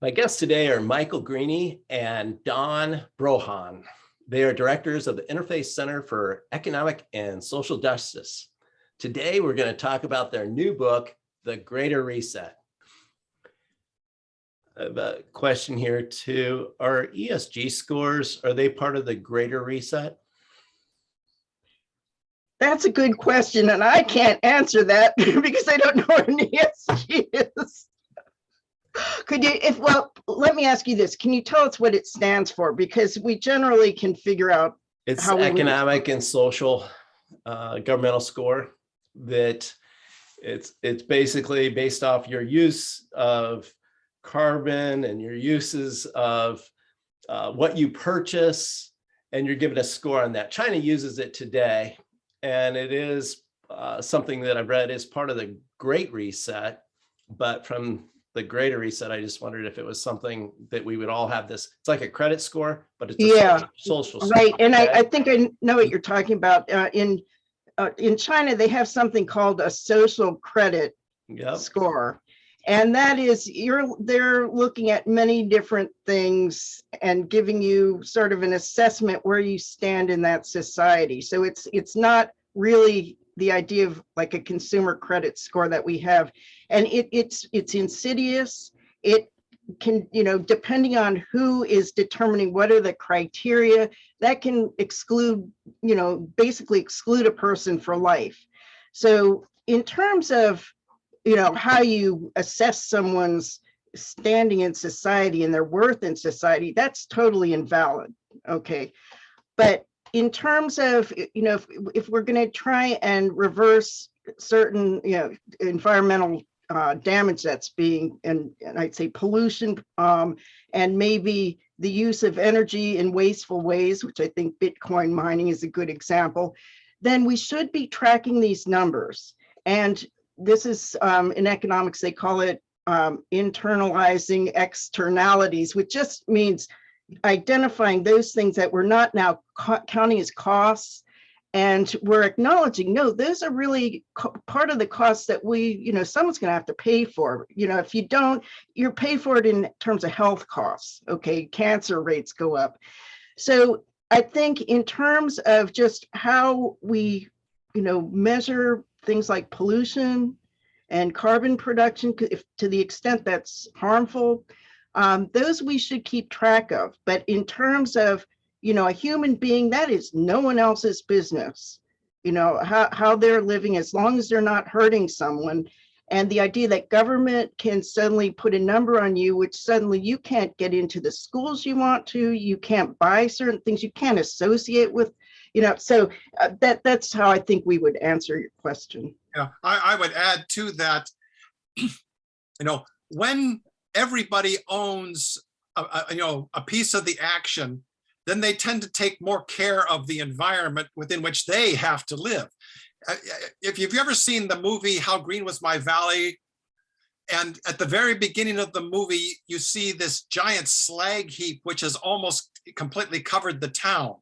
My guests today are Michael Greaney and Don Browhan. They are directors of the Interfaith Center for Economic and Social Justice. Today, we're going to talk about their new book, The Greater Reset. I have a question here too. Are ESG scores, are they part of the Greater Reset? That's a good question, and I can't answer that because I don't know what an ESG is. Could you, let me ask you this. Can you tell us what it stands for? Because we generally can figure out It's how economic and social governmental score that it's basically based off your use of carbon and your uses of what you purchase, and you're given a score on that. China uses it today, and it is something that I've read is part of the Great Reset, but from the Greater Reset, I just wondered if it was something that we would all have this. It's like a credit score, but it's a social score. Right, and okay? I think I know what you're talking about. In China, they have something called a social credit score. And that is, they're looking at many different things and giving you sort of an assessment where you stand in that society. So it's not really the idea of like a consumer credit score that we have. And it's insidious. It can, depending on who is determining what are the criteria, that can exclude, basically exclude a person for life. So in terms of how you assess someone's standing in society and their worth in society, that's totally invalid. Okay. But in terms of, if we're going to try and reverse certain, environmental damage that's being, and I'd say pollution, and maybe the use of energy in wasteful ways, which I think Bitcoin mining is a good example, then we should be tracking these numbers. And this is in economics, they call it internalizing externalities, which just means identifying those things that we're not now counting as costs. And we're acknowledging, no, those are really part of the costs that we, someone's going to have to pay for. If you don't, you're paid for it in terms of health costs. Okay, cancer rates go up. So I think in terms of just how we, measure things like pollution and carbon production, if to the extent that's harmful, those we should keep track of. But in terms of, a human being, that is no one else's business, how they're living, as long as they're not hurting someone. And the idea that government can suddenly put a number on you, which suddenly you can't get into the schools you want to, you can't buy certain things, you can't associate with, so that's how I think we would answer your question. Yeah, I would add to that, when everybody owns a piece of the action, then they tend to take more care of the environment within which they have to live. If you've ever seen the movie How Green Was My Valley, and at the very beginning of the movie, you see this giant slag heap, which has almost completely covered the town.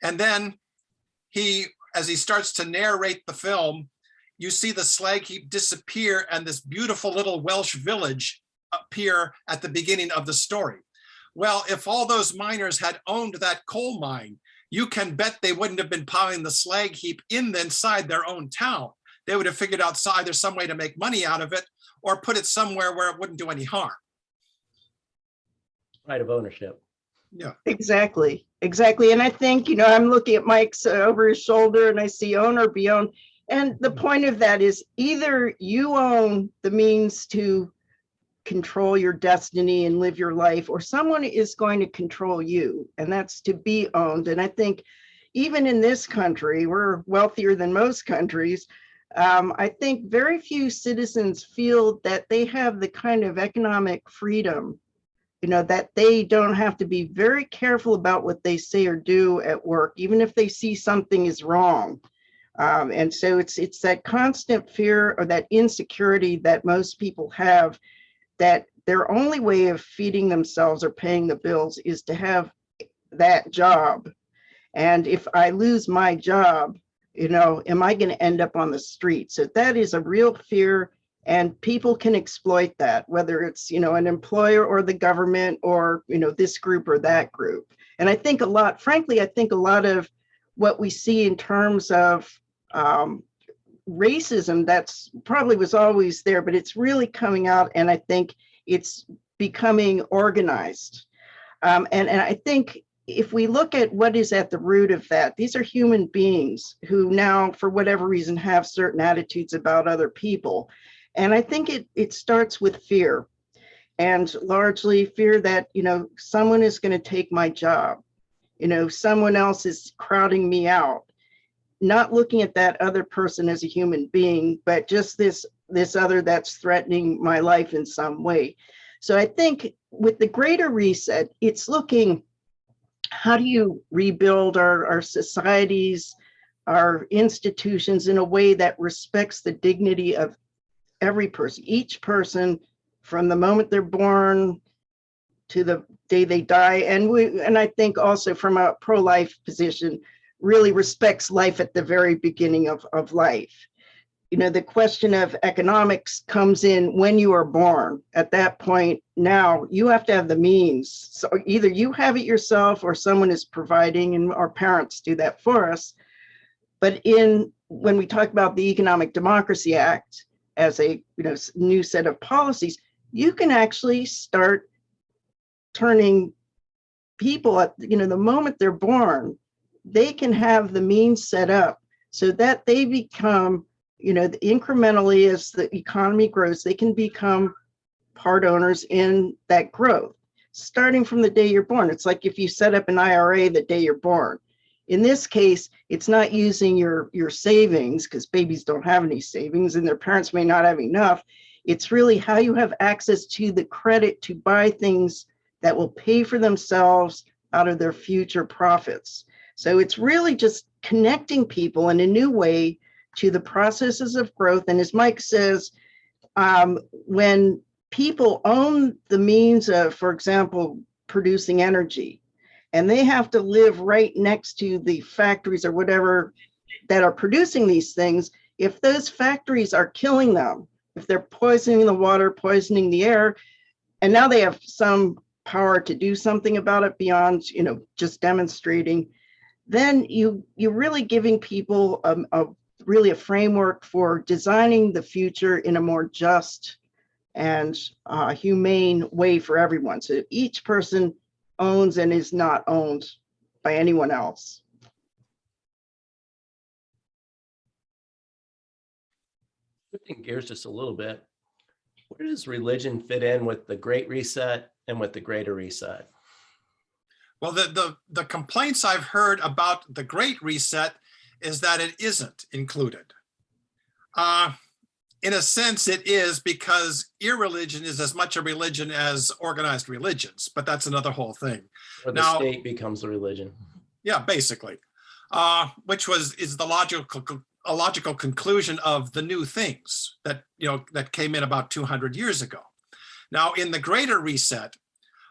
And then as he starts to narrate the film, you see the slag heap disappear and this beautiful little Welsh village appear at the beginning of the story. Well, if all those miners had owned that coal mine, you can bet they wouldn't have been piling the slag heap inside their own town. They would have figured out either some way to make money out of it or put it somewhere where it wouldn't do any harm. Right of ownership. Yeah, exactly. And I think, I'm looking at Mike's over his shoulder and I see own or be owned. And the point of that is either you own the means to control your destiny and live your life, or someone is going to control you, and that's to be owned. And I think even in this country, we're wealthier than most countries. I think very few citizens feel that they have the kind of economic freedom, that they don't have to be very careful about what they say or do at work, even if they see something is wrong. And so it's that constant fear or that insecurity that most people have, that their only way of feeding themselves or paying the bills is to have that job. And if I lose my job, am I going to end up on the street? So that is a real fear And people can exploit that, whether it's, an employer or the government or, this group or that group. And I think frankly, I think a lot of what we see in terms of racism, that's probably was always there, but it's really coming out. And I think it's becoming organized. And I think if we look at what is at the root of that, these are human beings who now, for whatever reason, have certain attitudes about other people. And I think it starts with fear, and largely fear that, someone is going to take my job. Someone else is crowding me out, not looking at that other person as a human being, but just this other that's threatening my life in some way. So I think with the Greater Reset, it's looking, how do you rebuild our societies, our institutions in a way that respects the dignity of every person, each person, from the moment they're born to the day they die. And I think also from a pro-life position, really respects life at the very beginning of life. The question of economics comes in when you are born. At that point, now you have to have the means. So either you have it yourself or someone is providing, and our parents do that for us. But when we talk about the Economic Democracy Act as a new set of policies, you can actually start turning people at the moment they're born, they can have the means set up so that they become, incrementally as the economy grows, they can become part owners in that growth, starting from the day you're born. It's like if you set up an IRA the day you're born. In this case, it's not using your savings, because babies don't have any savings and their parents may not have enough. It's really how you have access to the credit to buy things that will pay for themselves out of their future profits. So it's really just connecting people in a new way to the processes of growth. And as Mike says, when people own the means of, for example, producing energy, and they have to live right next to the factories or whatever that are producing these things, if those factories are killing them, if they're poisoning the water, poisoning the air, and now they have some power to do something about it beyond, just demonstrating, then you're really giving people really a framework for designing the future in a more just and humane way for everyone. So each person owns and is not owned by anyone else. Shifting gears just a little bit, where does religion fit in with the Great Reset and with the Greater Reset? Well, the complaints I've heard about the Great Reset is that it isn't included. In a sense, it is, because irreligion is as much a religion as organized religions, but that's another whole thing. Or the state becomes the religion. Yeah, basically, which is the logical conclusion of the new things that that came in about 200 years ago. Now, in the Greater Reset,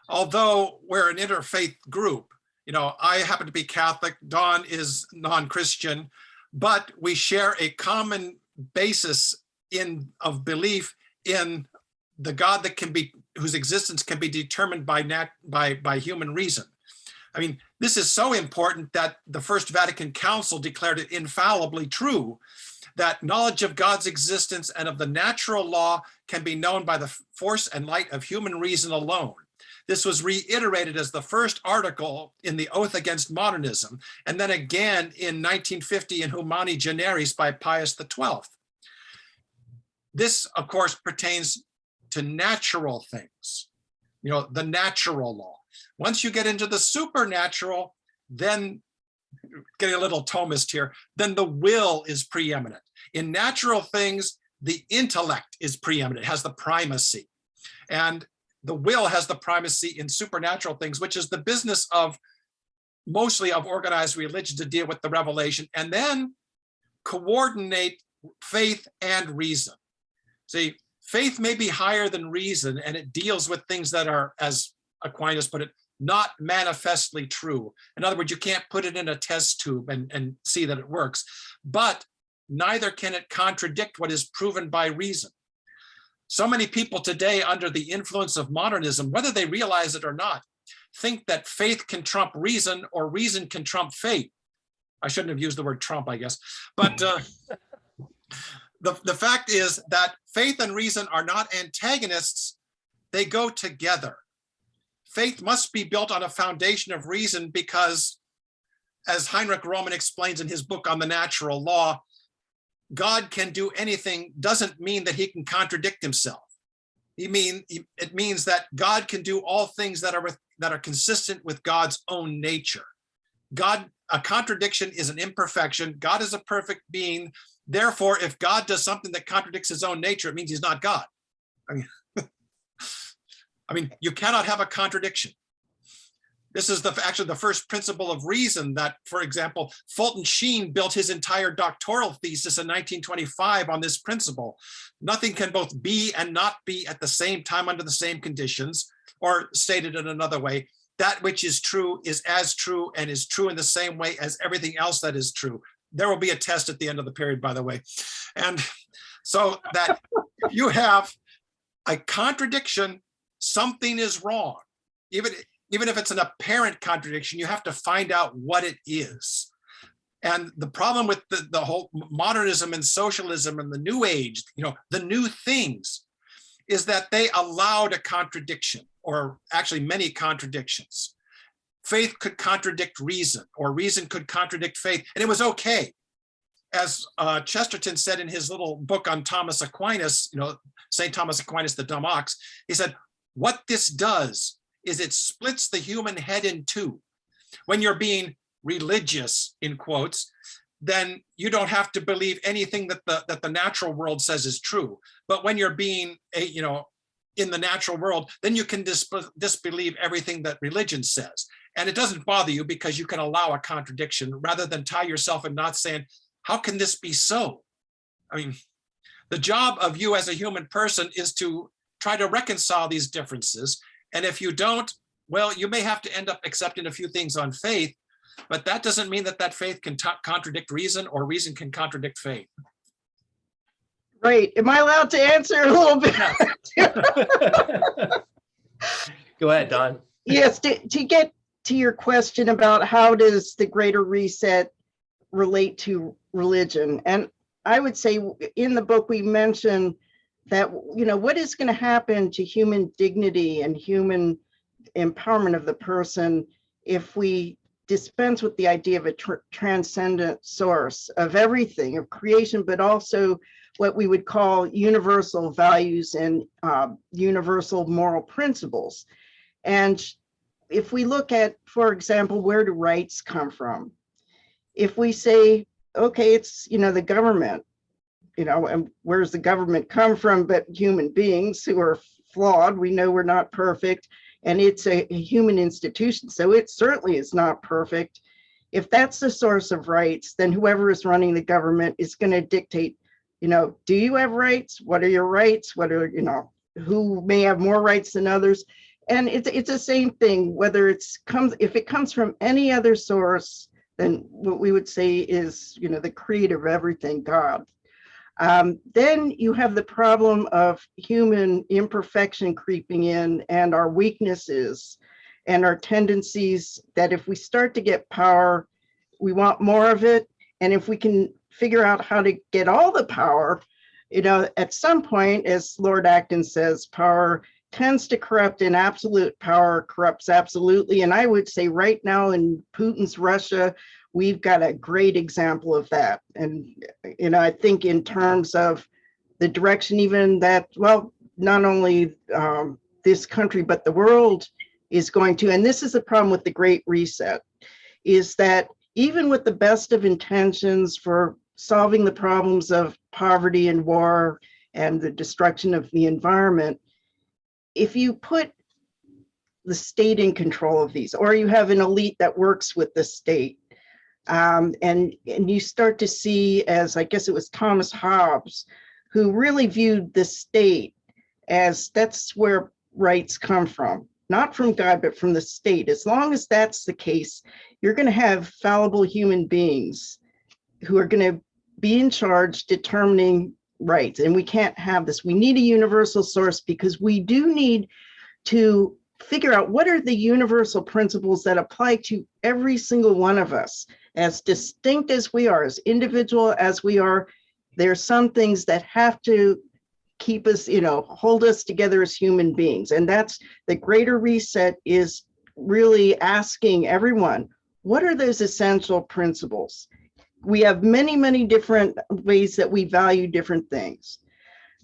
although we're an interfaith group, I happen to be Catholic, Dawn is non-Christian, but we share a common basis of belief in the God that whose existence can be determined by human reason. I mean, this is so important that the First Vatican Council declared it infallibly true that knowledge of God's existence and of the natural law can be known by the force and light of human reason alone. This was reiterated as the first article in the Oath Against Modernism, and then again in 1950 in Humani Generis by Pius XII. This, of course, pertains to natural things, the natural law. Once you get into the supernatural, then, getting a little Thomist here, then the will is preeminent. In natural things, the intellect is preeminent, has the primacy. And the will has the primacy in supernatural things, which is the business of mostly of organized religion, to deal with the revelation and then coordinate faith and reason. See, faith may be higher than reason, and it deals with things that are, as Aquinas put it, not manifestly true. In other words, you can't put it in a test tube and see that it works, but neither can it contradict what is proven by reason. So many people today, under the influence of modernism, whether they realize it or not, think that faith can trump reason or reason can trump faith. I shouldn't have used the word trump, I guess. But the fact is that faith and reason are not antagonists. They go together. Faith must be built on a foundation of reason because, as Heinrich Roman explains in his book on the natural law, God can do anything doesn't mean that he can contradict himself. It means that God can do all things that are consistent with God's own nature. A contradiction is an imperfection. God is a perfect being. Therefore, if God does something that contradicts his own nature, it means he's not God. I mean, you cannot have a contradiction. This is actually the first principle of reason that, for example, Fulton Sheen built his entire doctoral thesis in 1925 on this principle. Nothing can both be and not be at the same time under the same conditions, or stated in another way, that which is true is as true and is true in the same way as everything else that is true. There will be a test at the end of the period, by the way. And so that if you have a contradiction, something is wrong. Even if it's an apparent contradiction, you have to find out what it is. And the problem with the whole modernism and socialism and the new age, the new things, is that they allowed a contradiction, or actually many contradictions. Faith could contradict reason, or reason could contradict faith, and it was okay. As Chesterton said in his little book on Thomas Aquinas, St. Thomas Aquinas, the Dumb Ox, he said, what this does is it splits the human head in two. When you're being religious, in quotes, then you don't have to believe anything that the natural world says is true. But when you're being in the natural world, then you can disbelieve everything that religion says. And it doesn't bother you because you can allow a contradiction rather than tie yourself in knots saying, how can this be so? I mean, the job of you as a human person is to try to reconcile these differences. And if you don't, well, you may have to end up accepting a few things on faith, but that doesn't mean that faith can contradict reason, or reason can contradict faith. Right. Am I allowed to answer a little bit? Go ahead, Don. Yes, to get to your question about how does the Greater Reset relate to religion. And I would say in the book, we mentioned that, what is going to happen to human dignity and human empowerment of the person if we dispense with the idea of a transcendent source of everything, of creation, but also what we would call universal values and universal moral principles. And if we look at, for example, where do rights come from? If we say, okay, it's, the government, and where does the government come from but human beings who are flawed? We know we're not perfect, and it's a human institution, so it certainly is not perfect. If that's the source of rights, then whoever is running the government is going to dictate, do you have rights? What are your rights? What are, who may have more rights than others? And it's the same thing, whether if it comes from any other source than what we would say is, the creator of everything, God. Then you have the problem of human imperfection creeping in, and our weaknesses and our tendencies that if we start to get power, we want more of it. And if we can figure out how to get all the power, at some point, as Lord Acton says, power tends to corrupt, and absolute power corrupts absolutely. And I would say right now in Putin's Russia, we've got a great example of that. And, I think in terms of the direction even that, well, not only this country, but the world is going to, and this is the problem with the Great Reset, is that even with the best of intentions for solving the problems of poverty and war and the destruction of the environment, if you put the state in control of these, or you have an elite that works with the state, and you start to see, as I guess it was Thomas Hobbes, who really viewed the state as that's where rights come from, not from God, but from the state. As long as that's the case, you're going to have fallible human beings who are going to be in charge determining rights, and we can't have this. We need a universal source because we do need to figure out what are the universal principles that apply to every single one of us, as distinct as we are, as individual as we are. There's some things that have to keep us, hold us together as human beings. And that's the greater reset, is really asking everyone, what are those essential principles? We have many, many different ways that we value different things.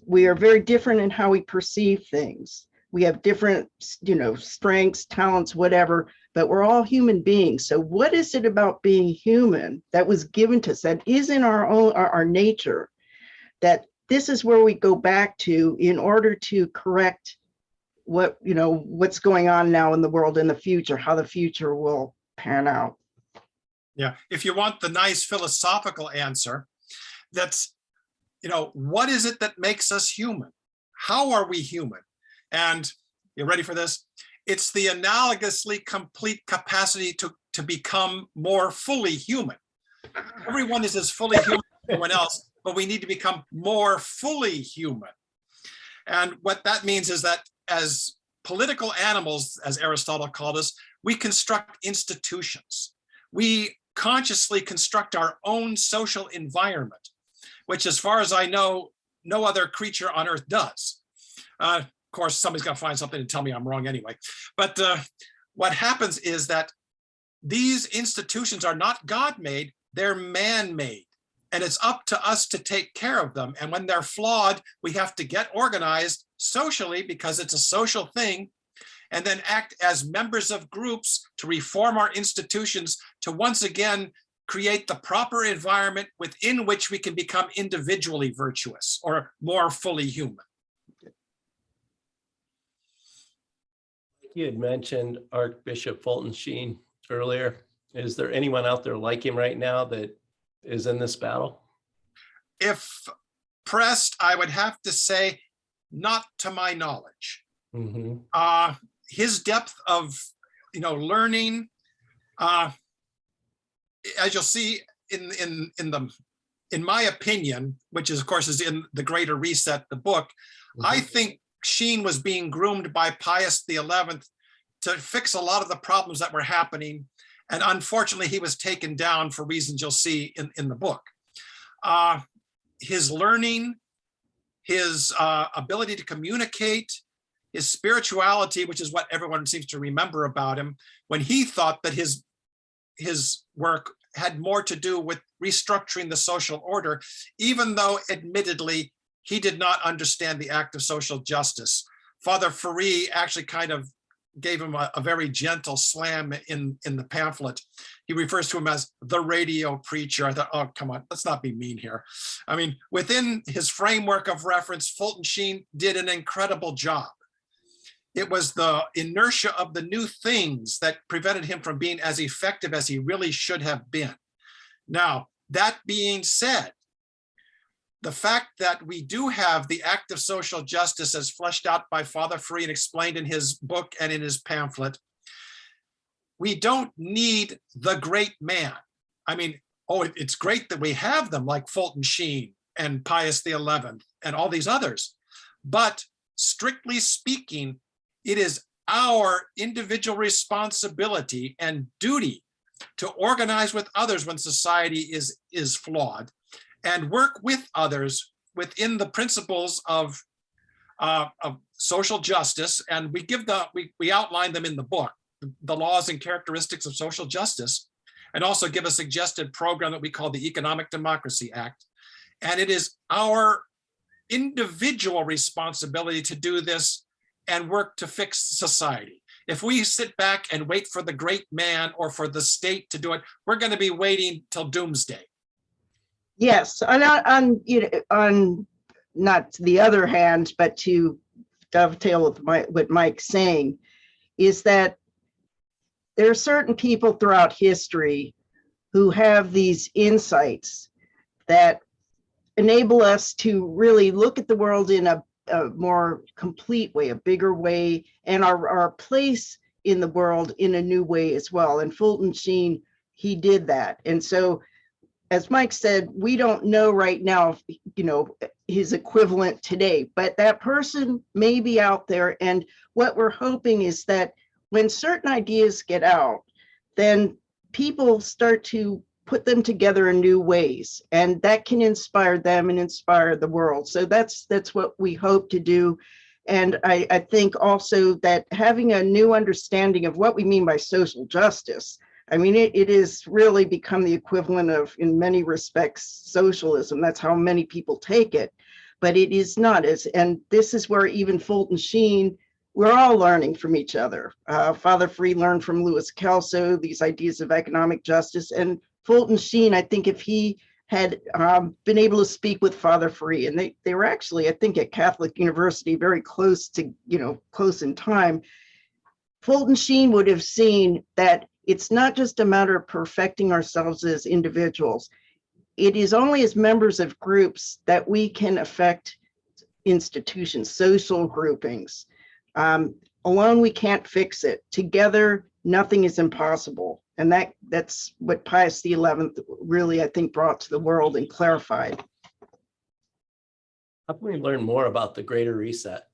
We are very different in how we perceive things. We have different, strengths, talents, whatever, but we're all human beings. So what is it about being human that was given to us, that is in our nature, that this is where we go back to in order to correct what's going on now in the world in the future, how the future will pan out. Yeah, if you want the nice philosophical answer, that's, what is it that makes us human? How are we human? And you ready for this? It's the analogously complete capacity to become more fully human. Everyone is as fully human as everyone else, but we need to become more fully human. And what that means is that as political animals, as Aristotle called us, we construct institutions. We consciously construct our own social environment, which, as far as I know, no other creature on earth does. Of course, somebody's got to find something to tell me I'm wrong anyway. But what happens is that these institutions are not God-made, they're man-made. And it's up to us to take care of them. And when they're flawed, we have to get organized socially, because it's a social thing, and then act as members of groups to reform our institutions to once again create the proper environment within which we can become individually virtuous or more fully human. You had mentioned Archbishop Fulton Sheen earlier. Is there anyone out there like him right now that is in this battle? If pressed, I would have to say, not to my knowledge. Mm-hmm. His depth of, learning, as you'll see in my opinion, which is, of course, is in The Greater Reset, the book, mm-hmm. I think Sheen was being groomed by Pius XI to fix a lot of the problems that were happening. And unfortunately, he was taken down for reasons you'll see in the book. His learning, his ability to communicate, his spirituality, which is what everyone seems to remember about him, when he thought that his work had more to do with restructuring the social order, even though admittedly he did not understand the act of social justice. Father Ferry actually kind of gave him a very gentle slam in the pamphlet. He refers to him as the radio preacher. I thought, oh, come on, let's not be mean here. I mean, within his framework of reference, Fulton Sheen did an incredible job. It was the inertia of the new things that prevented him from being as effective as he really should have been. Now, that being said, the fact that we do have the act of social justice as fleshed out by Father Ferry and explained in his book and in his pamphlet, we don't need the great man. I mean, it's great that we have them like Fulton Sheen and Pius XI and all these others, but strictly speaking, it is our individual responsibility and duty to organize with others when society is flawed, and work with others within the principles of social justice. And we outline them in the book, the laws and characteristics of social justice, and also give a suggested program that we call the Economic Democracy Act. And it is our individual responsibility to do this and work to fix society. If we sit back and wait for the great man or for the state to do it, we're going to be waiting till doomsday. Yes, on not the other hand, but to dovetail with what Mike's saying, is that there are certain people throughout history who have these insights that enable us to really look at the world in a more complete way, a bigger way, and our place in the world in a new way as well. And Fulton Sheen, he did that. And so, as Mike said, we don't know right now, his equivalent today, but that person may be out there. And what we're hoping is that when certain ideas get out, then people start to put them together in new ways, and that can inspire them and inspire the world. So that's what we hope to do. And I think also that having a new understanding of what we mean by social justice, I mean, it is really become the equivalent of, in many respects, socialism. That's how many people take it, but it is not. And this is where even Fulton Sheen, we're all learning from each other. Father Free learned from Louis Kelso these ideas of economic justice, and Fulton Sheen, I think if he had been able to speak with Father Free, and they were actually, I think, at Catholic University, very close to, close in time, Fulton Sheen would have seen that it's not just a matter of perfecting ourselves as individuals. It is only as members of groups that we can affect institutions, social groupings. Alone, we can't fix it. Together, nothing is impossible. And that's what Pius XI really, I think, brought to the world and clarified. How can we learn more about the Greater Reset?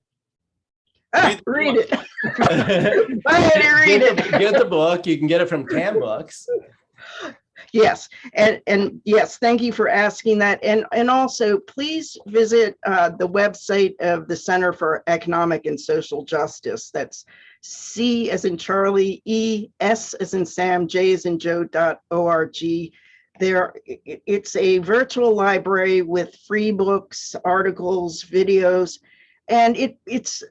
Read it. Go ahead and read it. Get the book. You can get it from Cam Books. Yes, and yes, thank you for asking that. And also, please visit the website of the Center for Economic and Social Justice. That's C as in Charlie, E, S as in Sam, J as in Joe.org. It's a virtual library with free books, articles, videos, and it's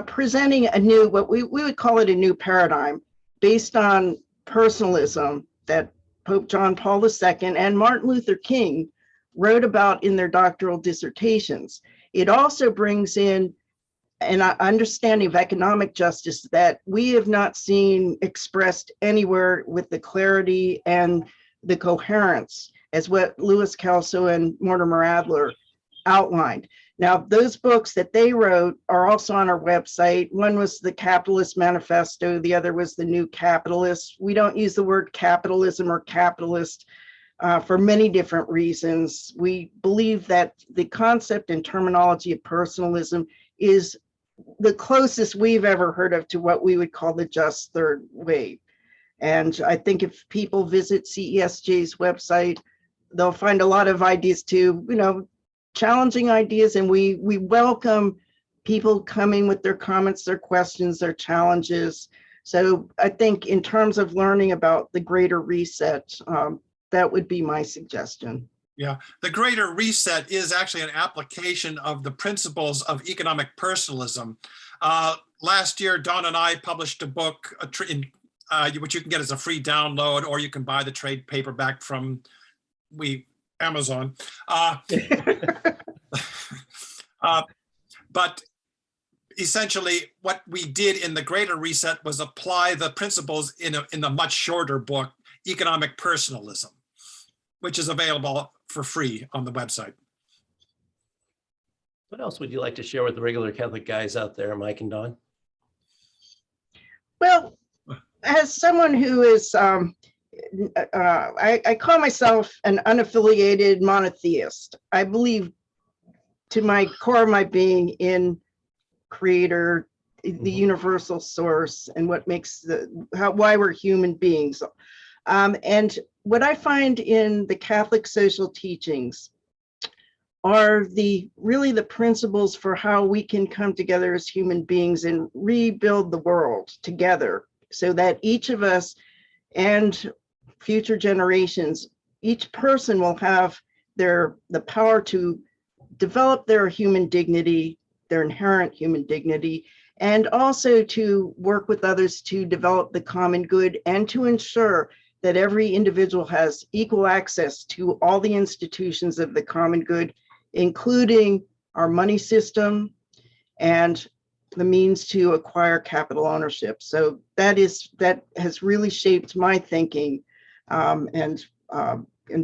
presenting a new, what we would call it a new paradigm based on personalism that Pope John Paul II and Martin Luther King wrote about in their doctoral dissertations. It also brings in an understanding of economic justice that we have not seen expressed anywhere with the clarity and the coherence as what Louis Kelso and Mortimer Adler outlined. Now, those books that they wrote are also on our website. One was the Capitalist Manifesto. The other was the New Capitalist. We don't use the word capitalism or capitalist for many different reasons. We believe that the concept and terminology of personalism is the closest we've ever heard of to what we would call the just third wave. And I think if people visit CESJ's website, they'll find a lot of ideas too, challenging ideas, and we welcome people coming with their comments, their questions, their challenges. So I think in terms of learning about the Greater Reset, that would be my suggestion. Yeah, the Greater Reset is actually an application of the principles of economic personalism. Last year, Don and I published a book, which you can get as a free download, or you can buy the trade paperback from Amazon. But essentially, what we did in the Greater Reset was apply the principles in a much shorter book, Economic Personalism, which is available for free on the website. What else would you like to share with the regular Catholic guys out there, Mike and Don? Well, as someone who is, I call myself an unaffiliated monotheist. I believe to my core of my being in Creator, the universal source, and what makes why we're human beings. And what I find in the Catholic social teachings are really the principles for how we can come together as human beings and rebuild the world together, so that each of us and future generations, each person will have the power to develop their human dignity, their inherent human dignity, and also to work with others to develop the common good and to ensure that every individual has equal access to all the institutions of the common good, including our money system and the means to acquire capital ownership. So that has really shaped my thinking. And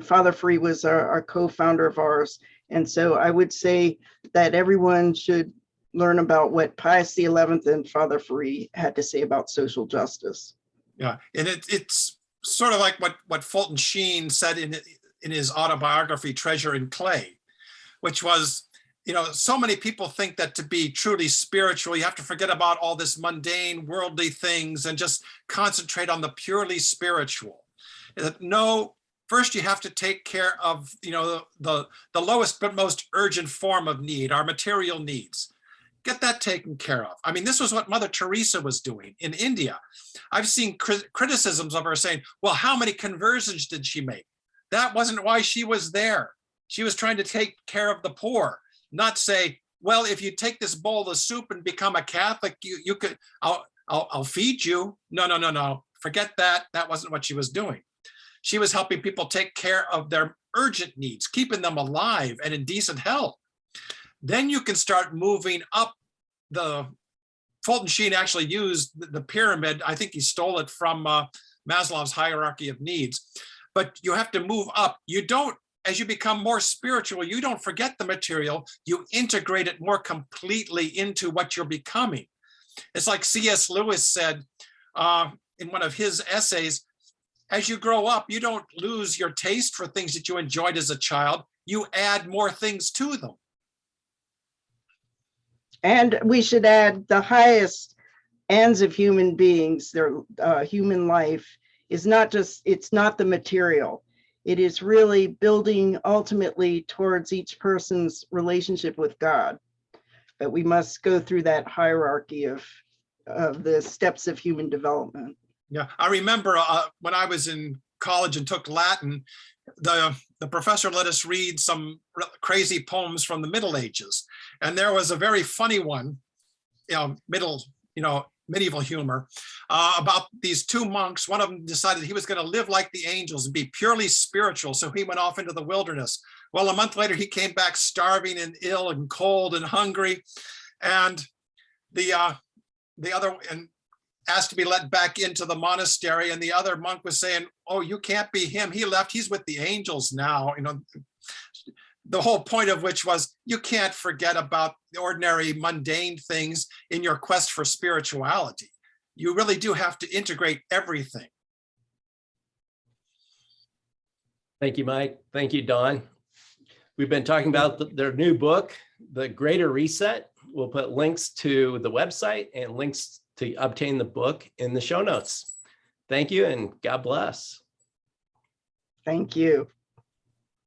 Father Free was our co-founder of ours. And so I would say that everyone should learn about what Pius XI and Father Free had to say about social justice. Yeah, and it's sort of like what Fulton Sheen said in his autobiography, Treasure in Clay, which was so many people think that to be truly spiritual, you have to forget about all this mundane, worldly things and just concentrate on the purely spiritual. No, first you have to take care of, the lowest but most urgent form of need, our material needs. Get that taken care of. I mean, this was what Mother Teresa was doing in India. I've seen criticisms of her saying, well, how many conversions did she make? That wasn't why she was there. She was trying to take care of the poor, not say, well, if you take this bowl of soup and become a Catholic, you could, I'll feed you. No. Forget that. That wasn't what she was doing. She was helping people take care of their urgent needs, keeping them alive and in decent health. Then you can start moving up. Fulton Sheen actually used the pyramid. I think he stole it from Maslow's hierarchy of needs. But you have to move up. You don't, as you become more spiritual, you don't forget the material. You integrate it more completely into what you're becoming. It's like C.S. Lewis said in one of his essays, as you grow up, you don't lose your taste for things that you enjoyed as a child. You add more things to them. And we should add the highest ends of human beings, their human life is not just, it's not the material. It is really building ultimately towards each person's relationship with God. But we must go through that hierarchy of the steps of human development. Yeah, I remember when I was in college and took Latin, the professor let us read some crazy poems from the Middle Ages. And there was a very funny one, medieval humor, about these two monks. One of them decided he was going to live like the angels and be purely spiritual. So he went off into the wilderness. Well, a month later, he came back starving and ill and cold and hungry. And the other, and asked to be let back into the monastery, and the other monk was saying, oh, you can't be him, he left, he's with the angels now. The whole point of which was, you can't forget about the ordinary mundane things in your quest for spirituality. You really do have to integrate everything. Thank you, Mike. Thank you, Don. We've been talking about their new book, The Greater Reset. We'll put links to the website and links to obtain the book in the show notes. Thank you and God bless. Thank you.